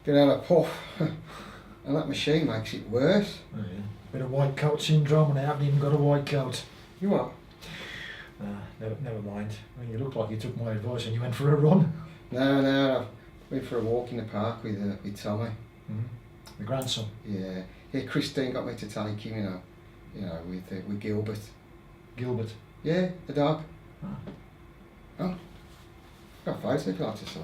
Get out a puff. And that machine makes it worse. Oh, yeah. Bit of white coat syndrome, and I haven't even got a white coat. You what? Never mind. I mean, you look like you took my advice and you went for a run. No, I went for a walk in the park with Tommy. Mm-hmm. The grandson. Yeah, Christine got me to take him, with Gilbert. Gilbert. Yeah, the dog. Ah. Oh, got a photo if you like to see.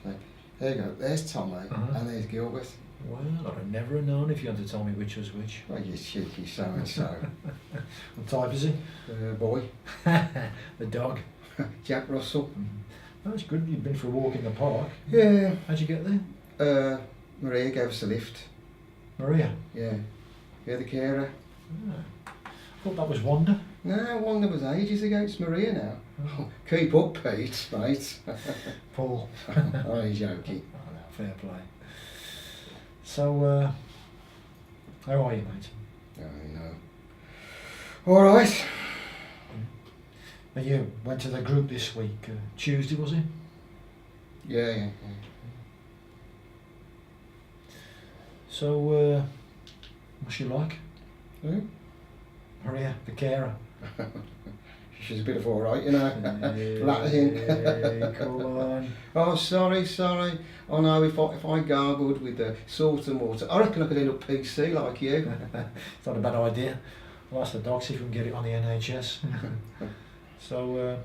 So, there you go, there's Tommy and there's Gilbert. Well, I'd have never known if you had to tell me which was which. Oh, you cheeky so-and-so. What type is he? Boy. The dog. Jack Russell. Mm-hmm. That's good, you've been for a walk in the park. Yeah. How'd you get there? Maria gave us a lift. Maria? Yeah. Yeah, the carer. Ah. I thought that was Wanda. No, Wanda was ages ago, it's Maria now. Oh, keep up, Pete, mate. Paul. Oh, he's joking. Oh, no, fair play. So, how are you, mate? I know. All right. Now you went to the group this week, Tuesday was it? Yeah. So, what's she like? Who? Maria, the carer. She's a bit of all right, Latin. Hey, come on. Oh, sorry. Oh no, if I gargled with the salt and water, I reckon I could end up PC like you. It's not a bad idea. I'll ask the docs if we can get it on the NHS. So,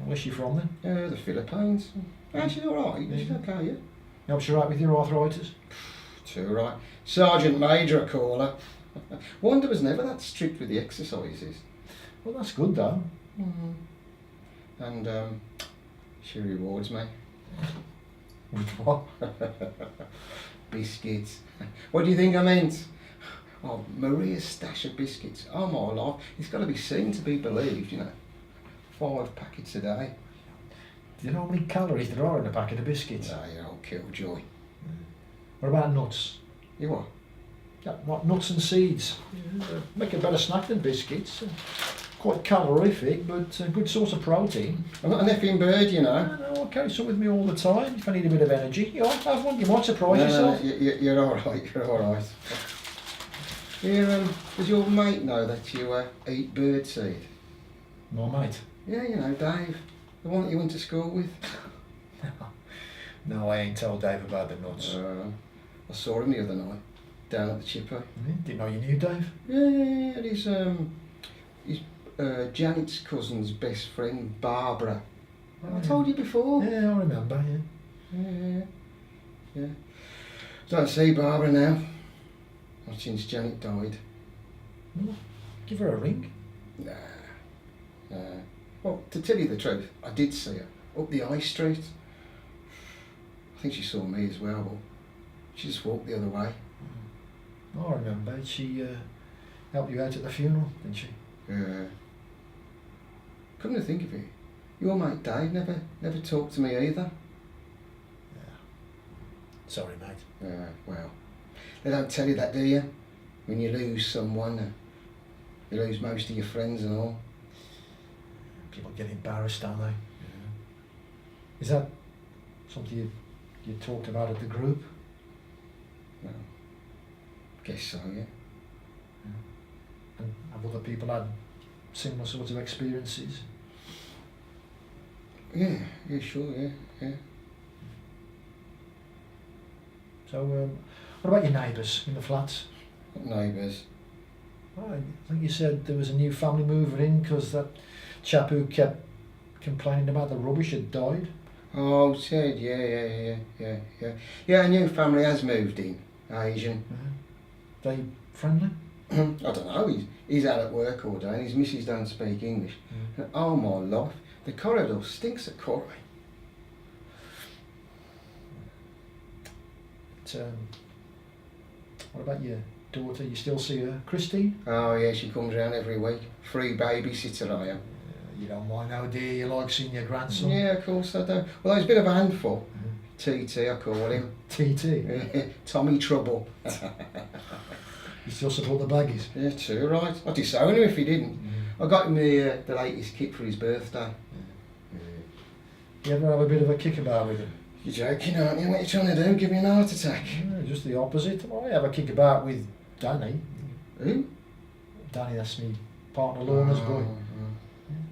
where's she from then? The Philippines. Oh, she's all right. She's okay, yeah. You hope she's right with your arthritis? Too right. Sergeant Major, I call her. Wanda was never that strict with the exercises. Well, that's good though. Mm-hmm. And she rewards me. With what? Biscuits. What do you think I meant? Oh, Maria's stash of biscuits. Oh my life, it's got to be seen to be believed, 5 packets a day. Do you know how many calories there are in a packet of biscuits? No, you old killjoy. What about nuts? You what? Yeah, what, nuts and seeds? Make a better snack than biscuits. Quite calorific, but a good source of protein. I'm not an effing bird, No, okay, so with me all the time. If I need a bit of energy, have one. You might surprise yourself. No, you're all right. You're all right. Here, does your mate know that you eat birdseed? My mate? Yeah, Dave, the one that you went to school with. No, I ain't told Dave about the nuts. I saw him the other night down at the chipper. Didn't know you knew Dave? Yeah, he's Janet's cousin's best friend, Barbara. Oh, I told you before. Yeah, I remember, Yeah. Don't see Barbara now. Not since Janet died. Well, give her a ring. Nah. Well, to tell you the truth, I did see her up the high street. I think she saw me as well, but she just walked the other way. I remember. She helped you out at the funeral, didn't she? Yeah. Come to think of it, your mate Dave never talked to me either. Yeah. Sorry, mate. Well, they don't tell you that, do you? When you lose someone, you lose most of your friends and all. People get embarrassed, don't they? Yeah. Is that something you talked about at the group? Well, guess so, yeah. And have other people had similar sorts of experiences? Yeah, sure, yeah. So, what about your neighbours in the flats? What neighbours? Well, I think you said there was a new family mover in because that chap who kept complaining about the rubbish had died. Oh, Ted, yeah. Yeah, a new family has moved in, Asian. They friendly? I don't know, he's out at work all day and his missus don't speak English. And, oh my life, the corridor stinks of curry. What about your daughter? You still see her? Christine? Oh yeah, she comes round every week. Free babysitter I am. You don't mind how dear you like seeing your grandson? Yeah, of course I do. Well, he's a bit of a handful. TT, I call him. TT? Tommy Trouble. You still support the baggies? Yeah, too right. I'd disown him if he didn't. I got him the latest kit for his birthday. You ever have a bit of a kickabout with him? You're joking, aren't you? What are you trying to do? Give me an heart attack? Yeah, just the opposite. I have a kick about with Danny. Who? Danny, that's me partner Lorna's boy.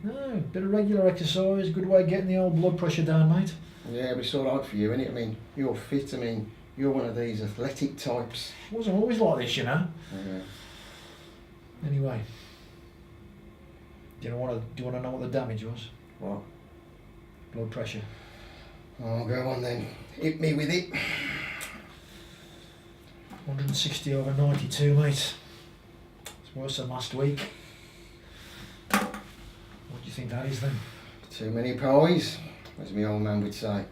No, bit of regular exercise, good way of getting the old blood pressure down, mate. Yeah, but it's alright for you, isn't it? I mean, you're fit. I mean, you're one of these athletic types. Wasn't always like this, you know. Yeah. Anyway, do you want to know what the damage was? What? Blood pressure. Oh, go on then. Hit me with it. 160/92, mate. It's worse than last week. What do you think that is then? Too many pies, as my old man would say.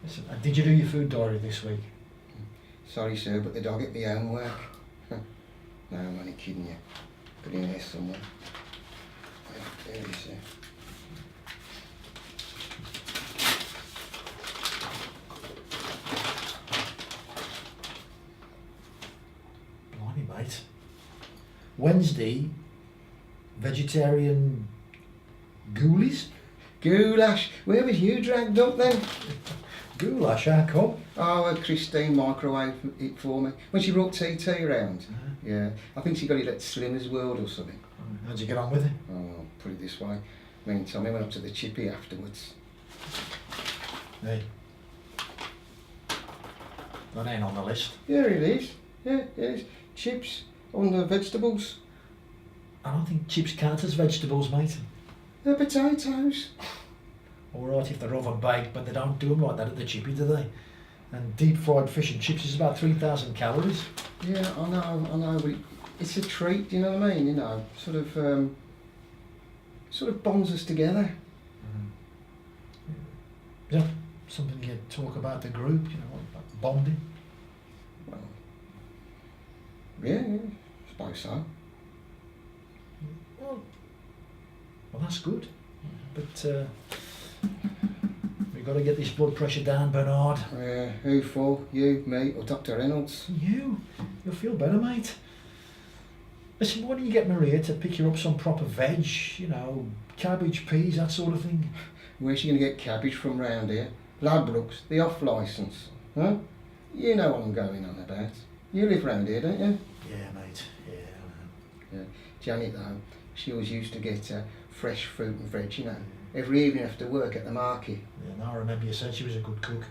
Listen, did you do your food diary this week? Sorry, sir, but the dog ate my homework. No, I'm only kidding you. Put it in here somewhere. There it is, sir. Blimey, mate. Wednesday, vegetarian ghoulies? Goulash. Where was you dragged up then? Goulash, how come? Oh, Christine microwaved it for me when she brought TT around. Yeah, I think she got it at Slimmer's World or something. How'd you get on with it? Oh, put it this way. Me and Tommy went up to the chippy afterwards. Hey. That ain't on the list. Yeah, it is. Yeah, it is. Chips on the vegetables. I don't think chips count as vegetables, mate. They're potatoes. Alright if they're oven baked, but they don't do them like that at the chippy, do they? And deep fried fish and chips is about 3,000 calories. Yeah, I know, but it's a treat, do you know what I mean? You know, sort of bonds us together. Is that something you talk about the group, you know, like bonding? Well, yeah, I suppose so. Well, that's good. But we've got to get this blood pressure down, Bernard. Who for? You, me, or Dr. Reynolds? You'll feel better, mate. Listen, why don't you get Maria to pick you up some proper veg, you know, cabbage, peas, that sort of thing? Where's she going to get cabbage from round here? Ladbrokes, the off licence. Huh? You know what I'm going on about. You live round here, don't you? Yeah, mate. Yeah. Yeah. Janet, though, she always used to get fresh fruit and veg, you know, every evening after work at the market. Yeah, now I remember you said she was a good cook.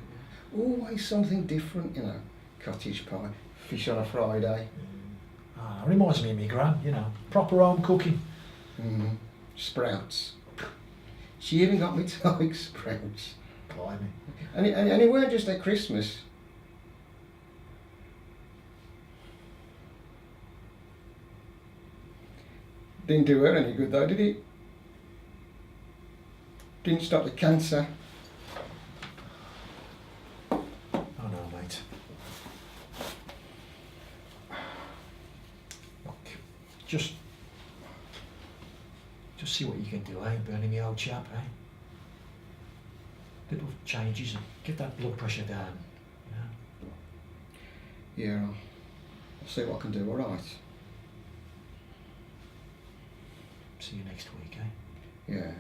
Always something different, you know. Cottage pie, fish on a Friday. Reminds me of me gran, you know, proper home cooking. Sprouts. She even got me to like sprouts. Blimey. And it weren't just at Christmas. Didn't do her any good though, did it? Didn't stop the cancer. Oh no, mate. Look, just see what you can do, eh, Bernie, me old chap, eh? Little changes and get that blood pressure down, you know? Yeah, I'll see what I can do, alright? See you next week, eh? Yeah.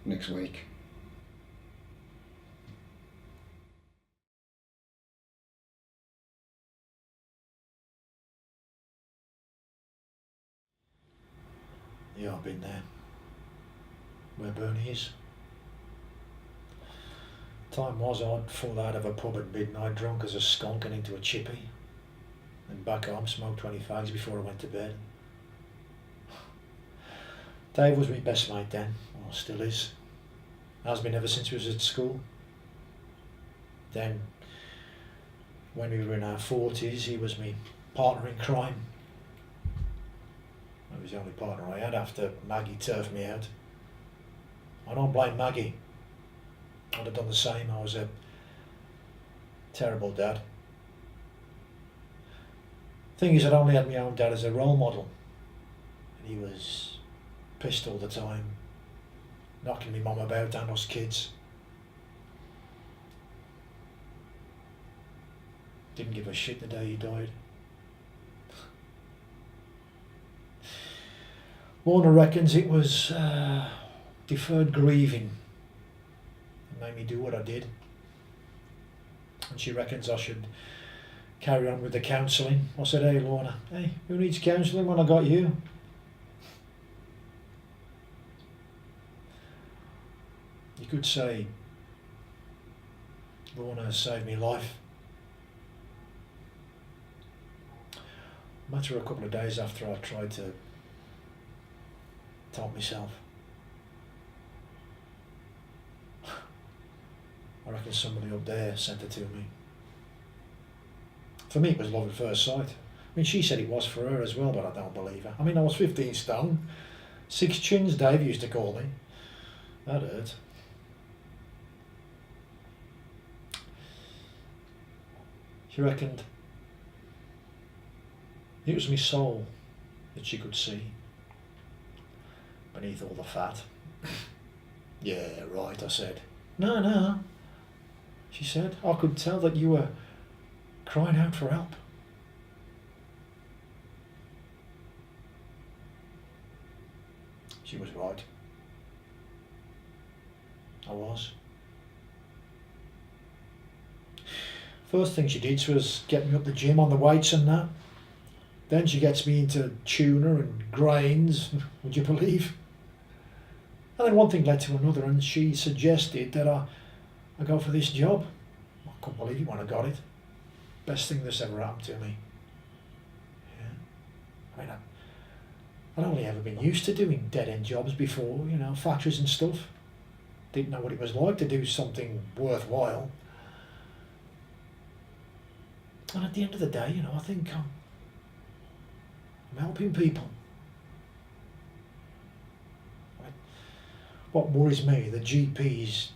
Next week. Yeah, I've been there. Where Bernie is. Time was I'd fall out of a pub at midnight drunk as a skunk and into a chippy. Then back home, smoked 20 fags before I went to bed. Dave was my best mate then, or still is. Has been ever since he was at school. Then, when we were in our 40s, he was my partner in crime. He was the only partner I had after Maggie turfed me out. I don't blame Maggie. I'd have done the same. I was a terrible dad. Thing is, I'd only had my own dad as a role model. And he was pissed all the time, knocking me mum about and us kids. Didn't give a shit the day he died. Warner reckons it was deferred grieving that made me do what I did. and she reckons I should carry on with the counselling. I said, hey Lorna, hey, who needs counselling when I got you? You could say Lorna has saved me life. Matter a couple of days after I tried to tell myself. I reckon somebody up there sent it to me. For me it was love at first sight. I mean, she said it was for her as well, but I don't believe her. I mean, I was 15 stone. 6 chins, Dave used to call me. That hurt. She reckoned it was my soul that she could see beneath all the fat. Yeah, right, I said. No. She said, I could tell that you were crying out for help. She was right. I was. First thing she did was get me up the gym on the weights and that. Then she gets me into tuna and grains, would you believe? And then one thing led to another, and she suggested that I go for this job. I couldn't believe it when I got it. Best thing that's ever happened to me. Yeah. I mean, I'd only ever been used to doing dead-end jobs before, you know, factories and stuff. Didn't know what it was like to do something worthwhile. And at the end of the day, you know, I think I'm helping people. What worries me, the GPs,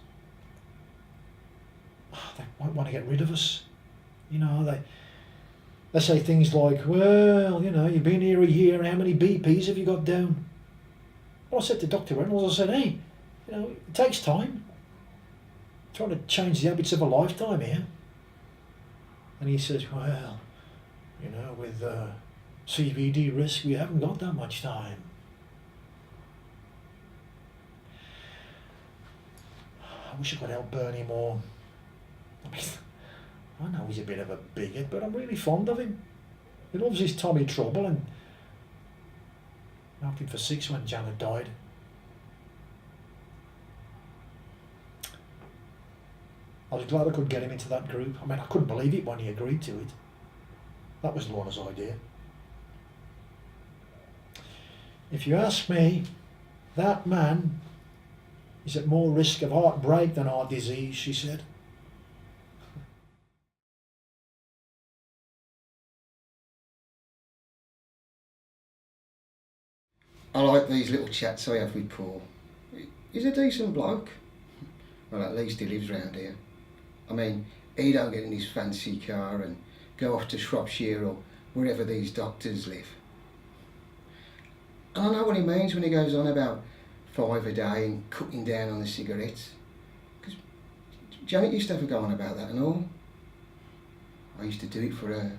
they might want to get rid of us. You know, they say things like, well, you know, you've been here a year, and how many BPs have you got down? Well, I said to Dr. Reynolds, I said, hey, you know, it takes time. I'm trying to change the habits of a lifetime here. And he says, well, you know, with CVD risk, we haven't got that much time. I wish I could help Bernie more. I mean, I know he's a bit of a bigot, but I'm really fond of him. He loves his Tommy Trouble, and I helped him for 6 when Janet died. I was glad I could get him into that group. I mean, I couldn't believe it when he agreed to it. That was Lorna's idea. If you ask me, that man is at more risk of heartbreak than heart disease, she said. I like these little chats I have with Paul. He's a decent bloke. Well, at least he lives round here. I mean, he don't get in his fancy car and go off to Shropshire or wherever these doctors live. And I know what he means when he goes on about 5 a day and cutting down on the cigarettes. Because Janet used to have a go on about that and all. I used to do it for her.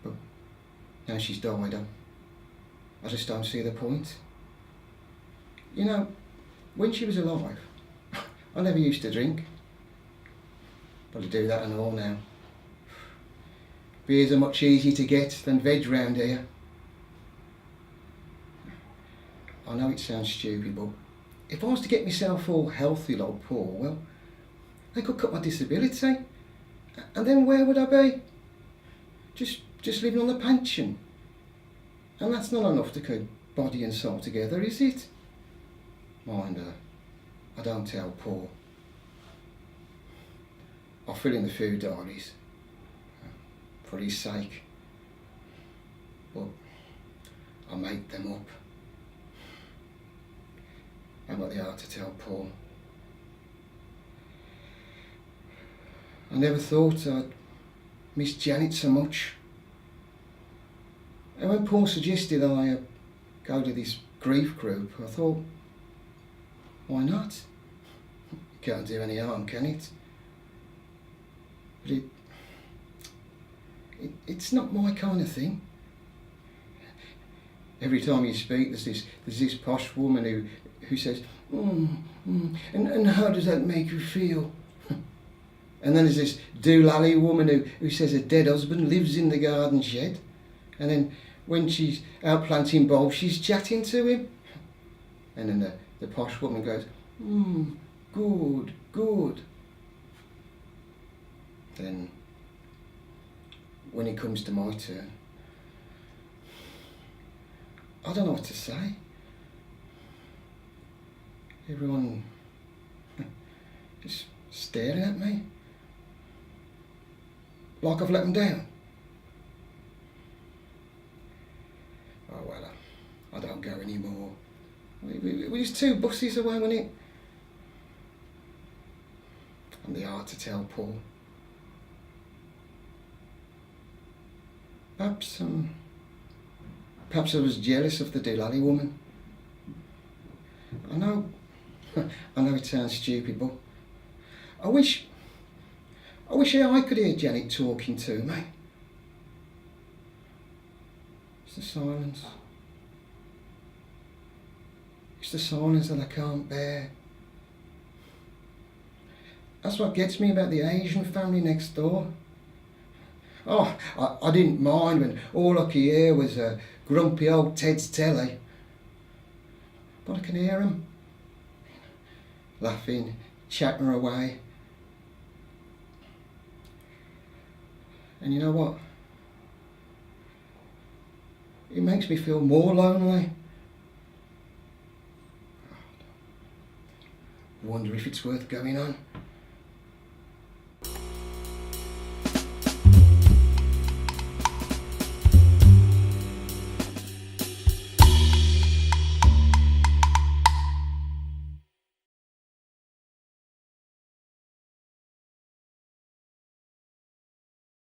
But now she's died, I just don't see the point. You know, when she was alive, I never used to drink. But I do that and all now. Beers are much easier to get than veg round here. I know it sounds stupid, but if I was to get myself all healthy like Paul, well, they could cut my disability. And then where would I be? Just living on the pension. And that's not enough to keep body and soul together, is it? Mind, I don't tell Paul. I'll fill in the food diaries for his sake. But I make them up. I've got the heart to tell Paul. I never thought I'd miss Janet so much. And when Paul suggested I go to this grief group, I thought, why not? It can't do any harm, can it? But it's not my kind of thing. Every time you speak, there's this posh woman who says, and how does that make you feel? And then there's this doolally woman who says her dead husband lives in the garden shed. And then when she's out planting bulbs, she's chatting to him. And then the posh woman goes, good, good. Then, when it comes to my turn, I don't know what to say. Everyone is staring at me, like I've let them down. Oh well, I don't go anymore. We was 2 buses away, wasn't it? And the hard to tell, Paul. Perhaps I was jealous of the Delali woman. I know it sounds stupid, but I wish I could hear Janet talking to me. It's the silence. It's the silence that I can't bear. That's what gets me about the Asian family next door. Oh, I didn't mind when all I could hear was grumpy old Ted's telly. But I can hear him laughing, chatting away. And you know what? It makes me feel more lonely. I wonder if it's worth going on.